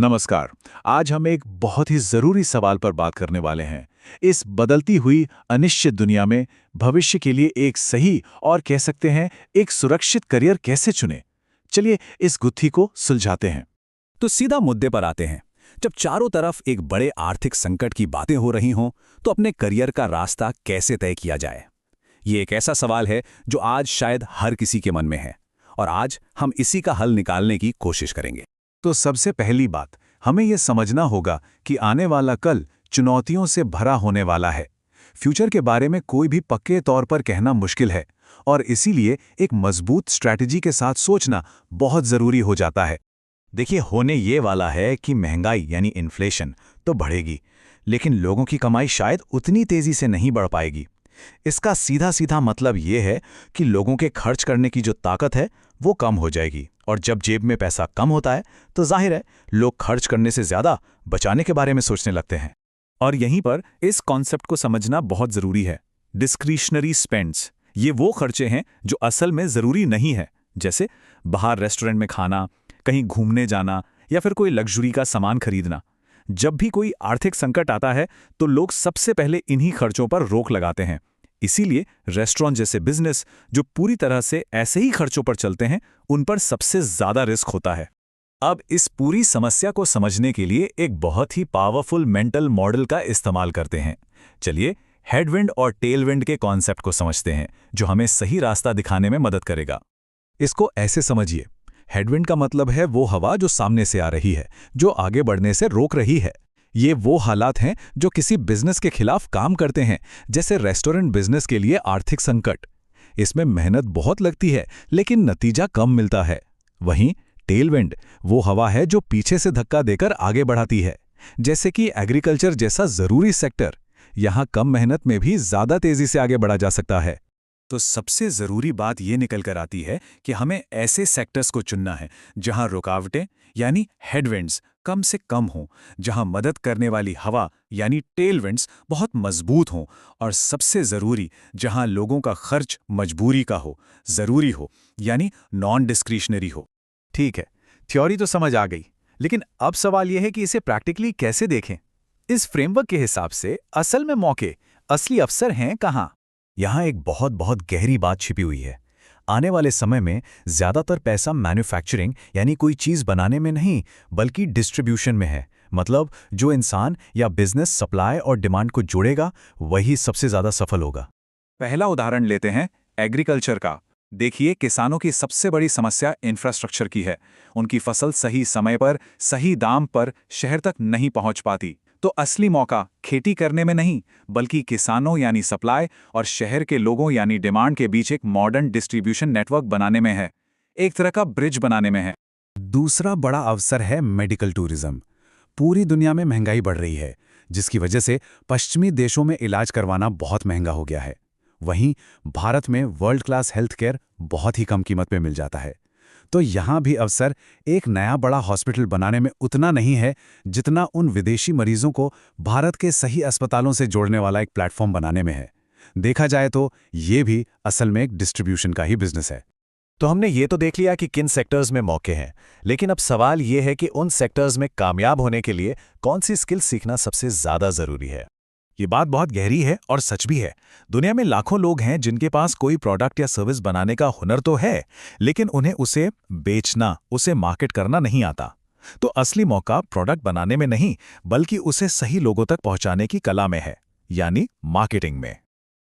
नमस्कार। आज हम एक बहुत ही ज़रूरी सवाल पर बात करने वाले हैं। इस बदलती हुई अनिश्चित दुनिया में भविष्य के लिए एक सही और कह सकते हैं एक सुरक्षित करियर कैसे चुनें? चलिए इस गुत्थी को सुलझाते हैं। तो सीधा मुद्दे पर आते हैं। जब चारों तरफ एक बड़े आर्थिक संकट की बातें हो रही हों, तो अपने करियर का रास्ता कैसे तय किया जाए? ये एक ऐसा सवाल है जो आज शायद हर किसी के मन में है, और आज हम इसी का हल निकालने की कोशिश करेंगे। तो सबसे पहली बात, हमें यह समझना होगा कि आने वाला कल चुनौतियों से भरा होने वाला है। फ्यूचर के बारे में कोई भी पक्के तौर पर कहना मुश्किल है, और इसीलिए एक मजबूत स्ट्रैटेजी के साथ सोचना बहुत ज़रूरी हो जाता है। देखिए, होने ये वाला है कि महंगाई यानी इन्फ्लेशन तो बढ़ेगी, लेकिन लोगों की कमाई शायद उतनी तेजी से नहीं बढ़ पाएगी। इसका सीधा सीधा मतलब ये है कि लोगों के खर्च करने की जो ताकत है वो कम हो जाएगी, और जब जेब में पैसा कम होता है तो जाहिर है लोग खर्च करने से ज्यादा बचाने के बारे में सोचने लगते हैं। और यहीं पर इस कॉन्सेप्ट को समझना बहुत जरूरी है। डिस्क्रिशनरी स्पेंड्स, ये वो खर्चे हैं जो असल में जरूरी नहीं है, जैसे बाहर रेस्टोरेंट में खाना, कहीं घूमने जाना या फिर कोई लग्जरी का सामान खरीदना। जब भी कोई आर्थिक संकट आता है तो लोग सबसे पहले इन्हीं खर्चों पर रोक लगाते हैं। इसीलिए रेस्टोरेंट जैसे बिजनेस जो पूरी तरह से ऐसे ही खर्चों पर चलते हैं, उन पर सबसे ज्यादा रिस्क होता है। अब इस पूरी समस्या को समझने के लिए एक बहुत ही पावरफुल मेंटल मॉडल का इस्तेमाल करते हैं। चलिए हेडविंड और टेलविंड के कॉन्सेप्ट को समझते हैं, जो हमें सही रास्ता दिखाने में मदद करेगा। इसको ऐसे समझिए, हेडविंड का मतलब है वो हवा जो सामने से आ रही है, जो आगे बढ़ने से रोक रही है। ये वो हालात हैं जो किसी बिजनेस के खिलाफ काम करते हैं, जैसे रेस्टोरेंट बिजनेस के लिए आर्थिक संकट। इसमें मेहनत बहुत लगती है लेकिन नतीजा कम मिलता है। वहीं टेलविंड वो हवा है जो पीछे से धक्का देकर आगे बढ़ाती है, जैसे कि एग्रीकल्चर जैसा जरूरी सेक्टर। यहाँ कम मेहनत में भी ज्यादा तेजी से आगे बढ़ा जा सकता है। तो सबसे ज़रूरी बात ये निकल कर आती है कि हमें ऐसे सेक्टर्स को चुनना है जहां रुकावटें यानी हेडविंड्स कम से कम हों, जहां मदद करने वाली हवा यानी टेलविंड्स बहुत मजबूत हों, और सबसे ज़रूरी जहां लोगों का खर्च मजबूरी का हो, ज़रूरी हो, यानी नॉन डिस्क्रिशनरी हो। ठीक है, थ्योरी तो समझ आ गई, लेकिन अब सवाल यह है कि इसे प्रैक्टिकली कैसे देखें। इस फ्रेमवर्क के हिसाब से असल में मौके, असली अवसर हैं कहाँ? यहाँ एक बहुत बहुत गहरी बात छिपी हुई है। आने वाले समय में ज़्यादातर पैसा मैन्युफैक्चरिंग यानी कोई चीज़ बनाने में नहीं, बल्कि डिस्ट्रीब्यूशन में है। मतलब जो इंसान या बिजनेस सप्लाई और डिमांड को जोड़ेगा, वही सबसे ज़्यादा सफल होगा। पहला उदाहरण लेते हैं एग्रीकल्चर का। देखिए, किसानों की सबसे बड़ी समस्या इंफ्रास्ट्रक्चर की है। उनकी फसल सही समय पर, सही दाम पर शहर तक नहीं पहुंच पाती। तो असली मौका खेती करने में नहीं, बल्कि किसानों यानी सप्लाई और शहर के लोगों यानी डिमांड के बीच एक मॉडर्न डिस्ट्रीब्यूशन नेटवर्क बनाने में है, एक तरह का ब्रिज बनाने में है। दूसरा बड़ा अवसर है मेडिकल टूरिज्म। पूरी दुनिया में महंगाई बढ़ रही है, जिसकी वजह से पश्चिमी देशों में इलाज करवाना बहुत महंगा हो गया है। वहीं भारत में वर्ल्ड क्लास हेल्थ केयर बहुत ही कम कीमत में मिल जाता है। तो यहाँ भी अवसर एक नया बड़ा हॉस्पिटल बनाने में उतना नहीं है जितना उन विदेशी मरीजों को भारत के सही अस्पतालों से जोड़ने वाला एक प्लेटफॉर्म बनाने में है। देखा जाए तो ये भी असल में एक डिस्ट्रीब्यूशन का ही बिजनेस है। तो हमने ये तो देख लिया कि किन सेक्टर्स में मौके हैं, लेकिन अब सवाल ये है कि उन सेक्टर्स में कामयाब होने के लिए कौन सी स्किल सीखना सबसे ज़्यादा ज़रूरी है। ये बात बहुत गहरी है और सच भी है। दुनिया में लाखों लोग हैं जिनके पास कोई प्रोडक्ट या सर्विस बनाने का हुनर तो है, लेकिन उन्हें उसे बेचना, उसे मार्केट करना नहीं आता। तो असली मौका प्रोडक्ट बनाने में नहीं, बल्कि उसे सही लोगों तक पहुंचाने की कला में है, यानी मार्केटिंग में।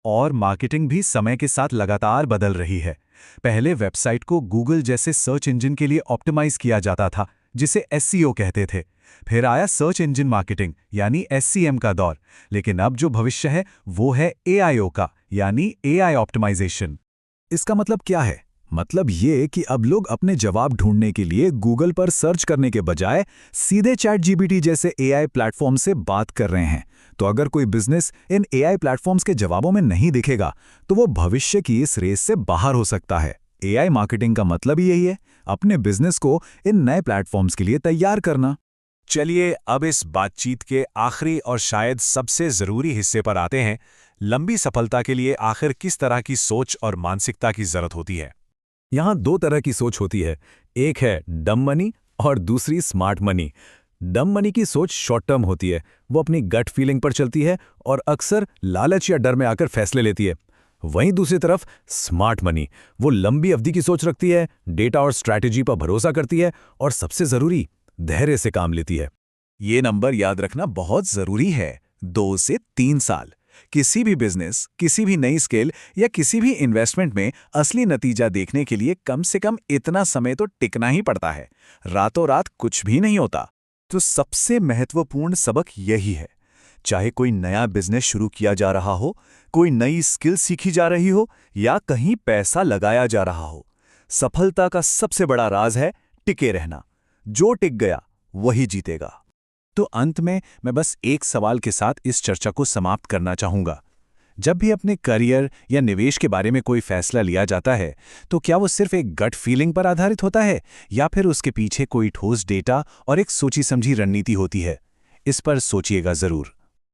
और मार्केटिंग भी समय के साथ लगातार बदल रही है। पहले वेबसाइट को गूगल जैसे सर्च इंजन के लिए ऑप्टिमाइज किया जाता था, जिसे एसईओ कहते थे। फिर आया सर्च इंजन मार्केटिंग यानी एससीएम का दौर। लेकिन अब जो भविष्य है वो है एआईओ का, यानी एआई ऑप्टिमाइजेशन। इसका मतलब क्या है? मतलब ये कि अब लोग अपने जवाब ढूंढने के लिए गूगल पर सर्च करने के बजाय सीधे चैटजीपीटी जैसे एआई प्लेटफॉर्म से बात कर रहे हैं। तो अगर कोई बिजनेस इन एआई प्लेटफॉर्म्स के जवाबों में नहीं दिखेगा, तो वो भविष्य की इस रेस से बाहर हो सकता है। एआई मार्केटिंग का मतलब ही यही है, अपने बिजनेस को इन नए प्लेटफॉर्म्स के लिए तैयार करना। चलिए अब इस बातचीत के आखिरी और शायद सबसे जरूरी हिस्से पर आते हैं। लंबी सफलता के लिए आखिर किस तरह की सोच और मानसिकता की जरूरत होती है? यहाँ दो तरह की सोच होती है, एक है डम मनी और दूसरी स्मार्ट मनी। डम मनी की सोच शॉर्ट टर्म होती है, वो अपनी गट फीलिंग पर चलती है और अक्सर लालच या डर में आकर फैसले लेती है। वहीं दूसरी तरफ स्मार्ट मनी, वो लंबी अवधि की सोच रखती है, डेटा और स्ट्रैटेजी पर भरोसा करती है और सबसे जरूरी धैर्य से काम लेती है। ये नंबर याद रखना बहुत जरूरी है, 2 से 3 साल। किसी भी बिजनेस, किसी भी नई स्किल या किसी भी इन्वेस्टमेंट में असली नतीजा देखने के लिए कम से कम इतना समय तो टिकना ही पड़ता है। रातों रात कुछ भी नहीं होता। तो सबसे महत्वपूर्ण सबक यही है, चाहे कोई नया बिजनेस शुरू किया जा रहा हो, कोई नई स्किल सीखी जा रही हो या कहीं पैसा लगाया जा रहा हो, सफलता का सबसे बड़ा राज है टिके रहना। जो टिक गया वही जीतेगा। तो अंत में मैं बस एक सवाल के साथ इस चर्चा को समाप्त करना चाहूंगा। जब भी अपने करियर या निवेश के बारे में कोई फैसला लिया जाता है, तो क्या वो सिर्फ एक गट फीलिंग पर आधारित होता है या फिर उसके पीछे कोई ठोस डेटा और एक सोची समझी रणनीति होती है? इस पर सोचिएगा जरूर।